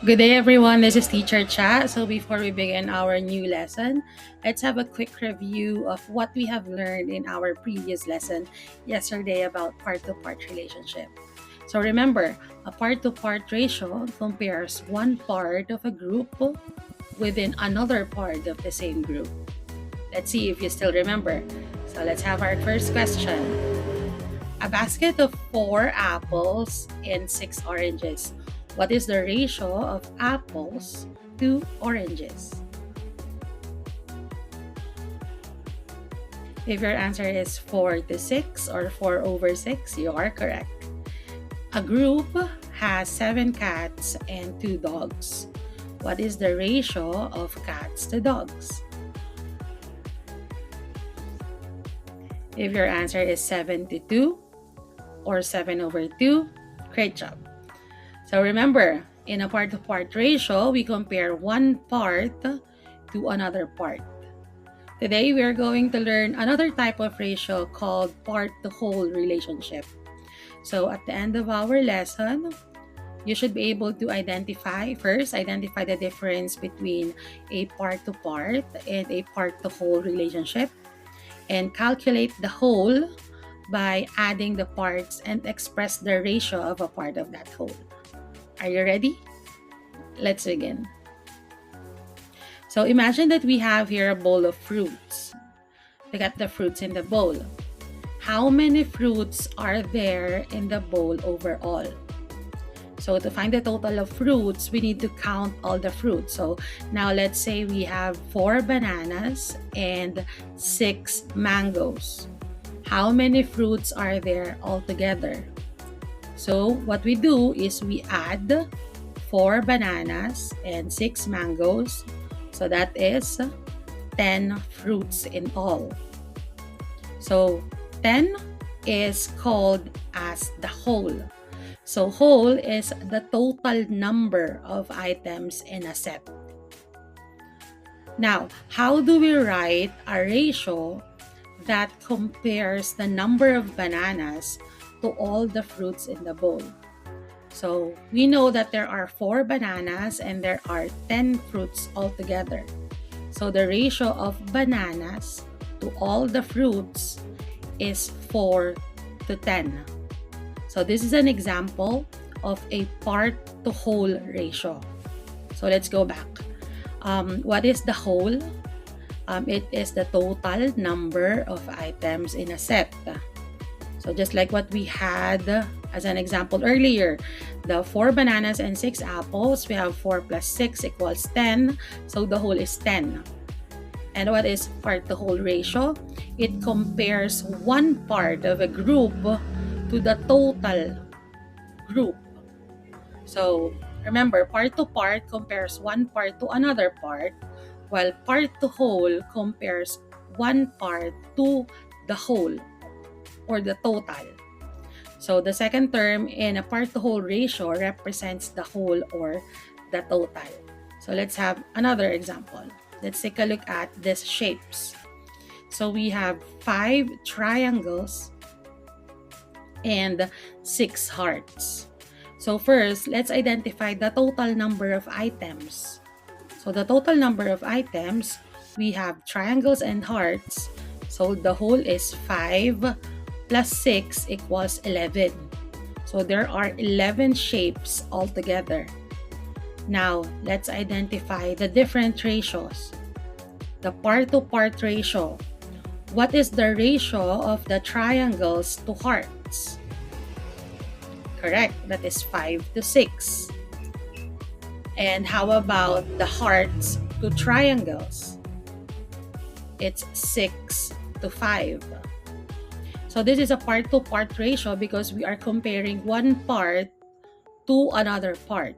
Good day, everyone. This is Teacher Cha. So, before we begin our new lesson, let's have a quick review of what we have learned in our previous lesson yesterday about part to part relationship. So, remember, a part to part ratio compares one part of a group within another part of the same group. Let's see if you still remember. So, let's have our first question. A basket of 4 apples and 6 oranges. What is the ratio of apples to oranges? If your answer is 4 to 6 or 4 over 6, you are correct. A group has 7 cats and 2 dogs. What is the ratio of cats to dogs? If your answer is 7 to 2 or 7 over 2, great job. So remember, in a part-to-part ratio, we compare one part to another part. Today, we are going to learn another type of ratio called part-to-whole relationship. So at the end of our lesson, you should be able to identify the difference between a part-to-part and a part-to-whole relationship, and calculate the whole by adding the parts and express the ratio of a part of that whole. Are you ready? Let's begin. So imagine that we have here a bowl of fruits. We got the fruits in the bowl. How many fruits are there in the bowl overall? So to find the total of fruits, we need to count all the fruits. So now let's say we have 4 bananas and 6 mangoes. How many fruits are there altogether? So what we do is we add 4 bananas and 6 mangoes. So that is 10 fruits in all. So 10 is called as the whole. So whole is the total number of items in a set. Now, how do we write a ratio that compares the number of bananas to all the fruits in the bowl? So we know that there are 4 bananas and there are 10 fruits altogether. So the ratio of bananas to all the fruits is 4 to 10. So this is an example of a part to whole ratio. So let's go back. What is the whole? It is the total number of items in a set. So just like what we had as an example earlier, the 4 bananas and 6 apples, we have 4 plus 6 equals 10. So the whole is 10. And what is part to whole ratio? It compares one part of a group to the total group. So remember, part to part compares one part to another part, while part to whole compares one part to the whole or the total. So the second term in a part to whole ratio represents the whole or the total. So let's have another example. Let's take a look at these shapes. So we have 5 triangles and 6 hearts. So first, let's identify the total number of items. So the total number of items, we have triangles and hearts. So the whole is 5 plus 6 equals 11. So there are 11 shapes altogether. Now, let's identify the different ratios. The part-to-part ratio. What is the ratio of the triangles to hearts? Correct, that is 5 to 6. And how about the hearts to triangles? It's 6 to 5. So this is a part-to-part ratio because we are comparing one part to another part.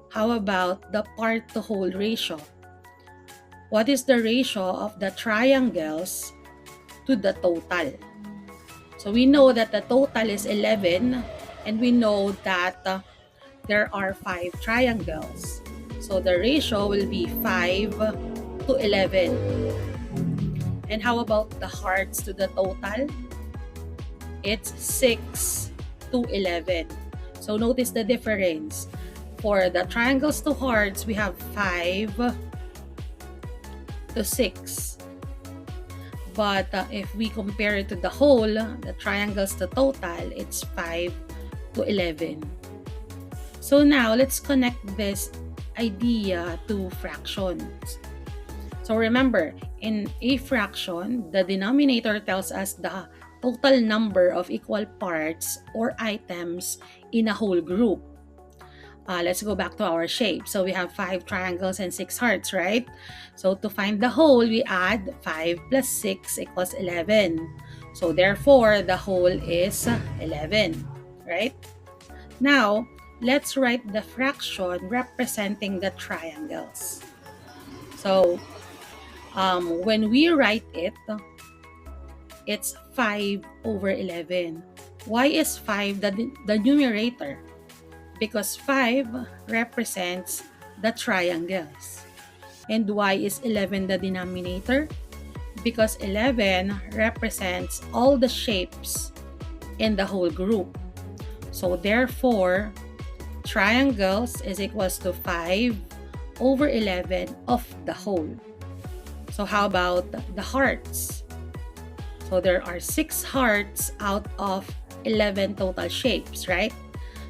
How about the part-to-whole ratio? What is the ratio of the triangles to the total? So we know that the total is 11, and we know that there are 5 triangles. So the ratio will be 5 to 11. And how about the hearts to the total? It's 6 to 11. So notice the difference. for the triangles to hearts, we have 5 to 6. But if we compare it to the whole, the triangles to total, it's 5 to 11. So now let's connect this idea to fractions. So remember, in a fraction, the denominator tells us the total number of equal parts or items in a whole group. Let's go back to our shape. So we have 5 triangles and 6 hearts, right? So to find the whole, we add 5 plus 6 equals 11. So therefore, the whole is 11, right? Now, let's write the fraction representing the triangles. So when we write it, it's 5 over 11. Why is 5 the numerator? Because 5 represents the triangles. And why is 11 the denominator? Because 11 represents all the shapes in the whole group. So therefore, triangles is equals to 5 over 11 of the whole. So how about the hearts? So there are 6 hearts out of 11 total shapes, right?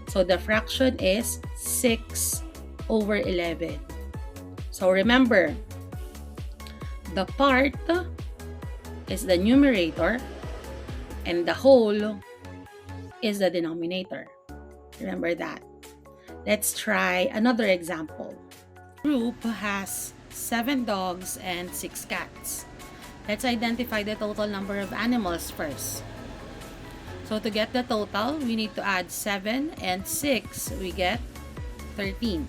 So the fraction is 6 over 11. So remember, the part is the numerator and the whole is the denominator. Remember that. Let's try another example. Group has 7 dogs and 6 cats. Let's identify the total number of animals first. So to get the total, we need to add 7 and 6. We get 13.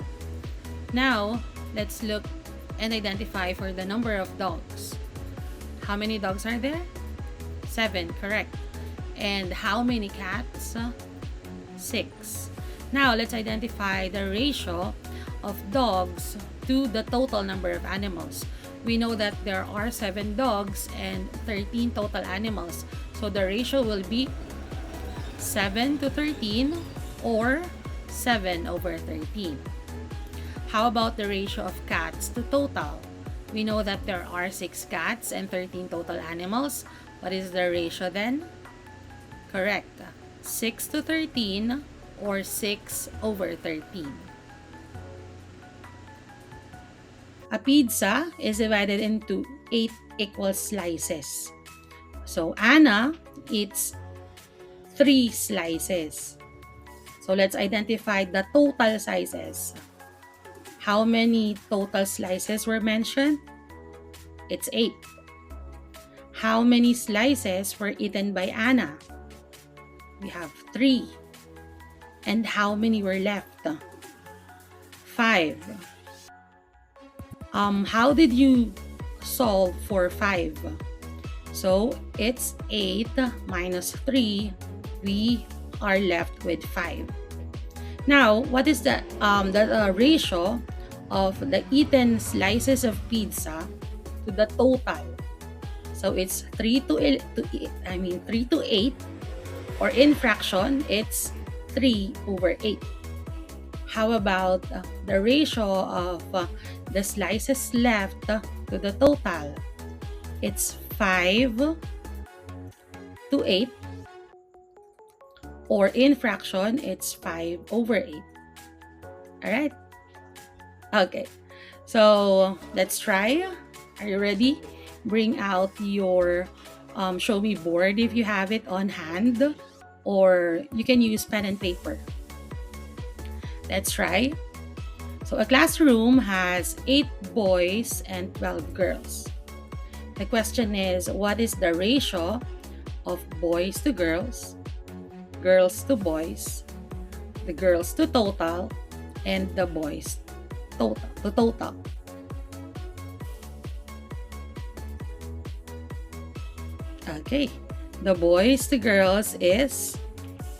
Now, let's look and identify for the number of dogs. How many dogs are there? 7, correct. And how many cats? 6. Now, let's identify the ratio of dogs to the total number of animals. We know that there are 7 dogs and 13 total animals. So the ratio will be 7 to 13 or 7 over 13. How about the ratio of cats to total? We know that there are 6 cats and 13 total animals. What is the ratio then? Correct. 6 to 13 or 6 over 13. A pizza is divided into 8 equal slices. So Anna eats 3 slices. So let's identify the total sizes. How many total slices were mentioned? It's 8. How many slices were eaten by Anna? We have 3. And how many were left? 5. How did you solve for 5? So it's 8 minus 3. We are left with 5. Now, what is the ratio of the eaten slices of pizza to the total? So it's 3 to 8, or in fraction, it's 3 over 8. How about the ratio of the slices left to the total? It's 5 to 8, or in fraction, it's 5 over 8. Alright? Okay. So, let's try. Are you ready? Bring out your show me board if you have it on hand, or you can use pen and paper. Let's try. So a classroom has 8 boys and 12 girls. The question is, what is the ratio of boys to girls, girls to boys, the girls to total, and the boys to total? Okay, the boys to girls is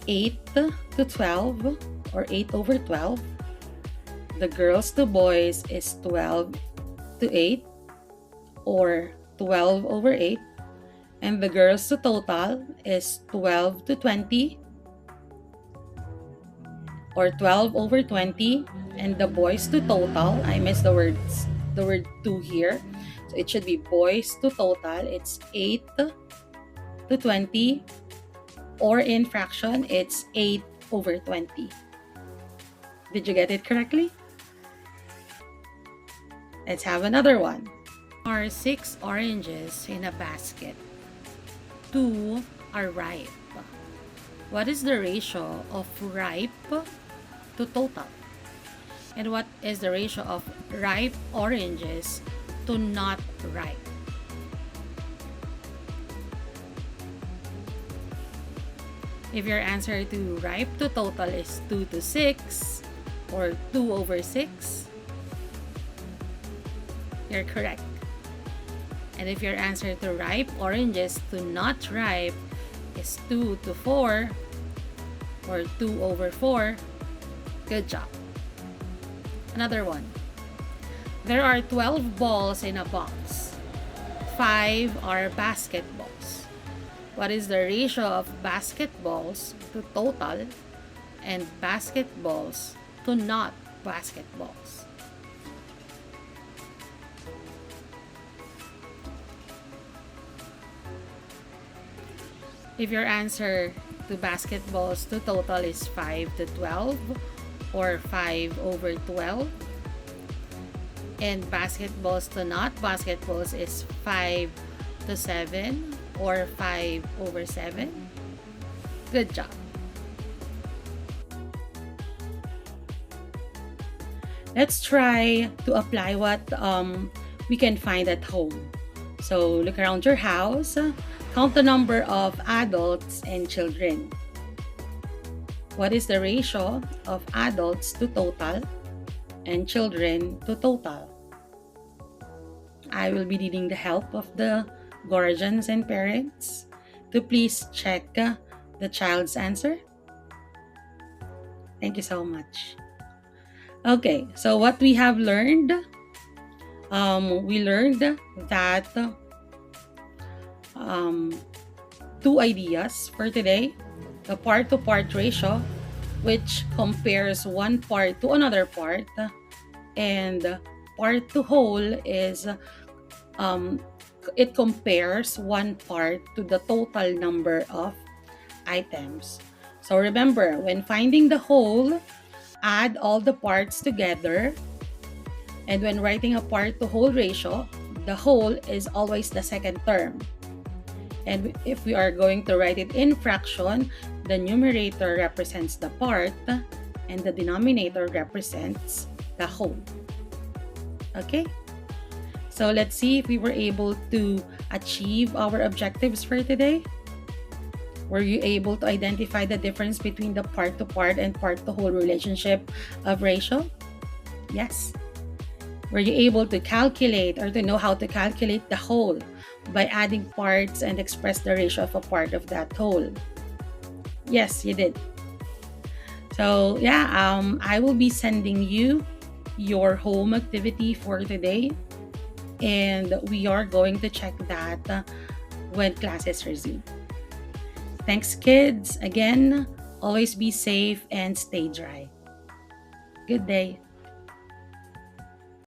8 to 12, or 8 over 12. The girls to boys is 12 to 8, or 12 over 8. And the girls to total is 12 to 20, or 12 over 20. and the boys to total, I missed the word two here. So it should be boys to total, it's 8 to 20, or in fraction, it's 8 over 20. Did you get it correctly? Let's have another one. There are 6 oranges in a basket. 2 are ripe. What is the ratio of ripe to total? And what is the ratio of ripe oranges to not ripe? If your answer to ripe to total is 2 to 6 or 2 over 6, you're correct. And if your answer to ripe oranges to not ripe is 2 to 4 or 2 over 4, good job. Another one. There are 12 balls in a box. 5 are basketballs. What is the ratio of basketballs to total and basketballs to not basketballs? If your answer to basketballs to total is 5 to 12 or 5 over 12, and basketballs to not basketballs is 5 to 7 or 5 over 7, good job. Let's try to apply what we can find at home. So look around your house, count the number of adults and children. What is the ratio of adults to total and children to total? I will be needing the help of the guardians and parents to please check the child's answer. Thank you so much. Okay, so what we have learned, we learned that two ideas for today. The part-to-part ratio, which compares one part to another part, and part to whole is it compares one part to the total number of items. So remember, when finding the whole, add all the parts together, and when writing a part to whole ratio, the whole is always the second term. And if we are going to write it in fraction, the numerator represents the part and the denominator represents the whole. Okay? So let's see if we were able to achieve our objectives for today. Were you able to identify the difference between the part-to-part and part-to-whole relationship of ratio? Yes. Were you able to calculate or to know how to calculate the whole by adding parts and express the ratio of a part of that whole? Yes, you did. So yeah, I will be sending you your home activity for today, and we are going to check that when classes resume. Thanks, kids. Again, always be safe and stay dry. Good day.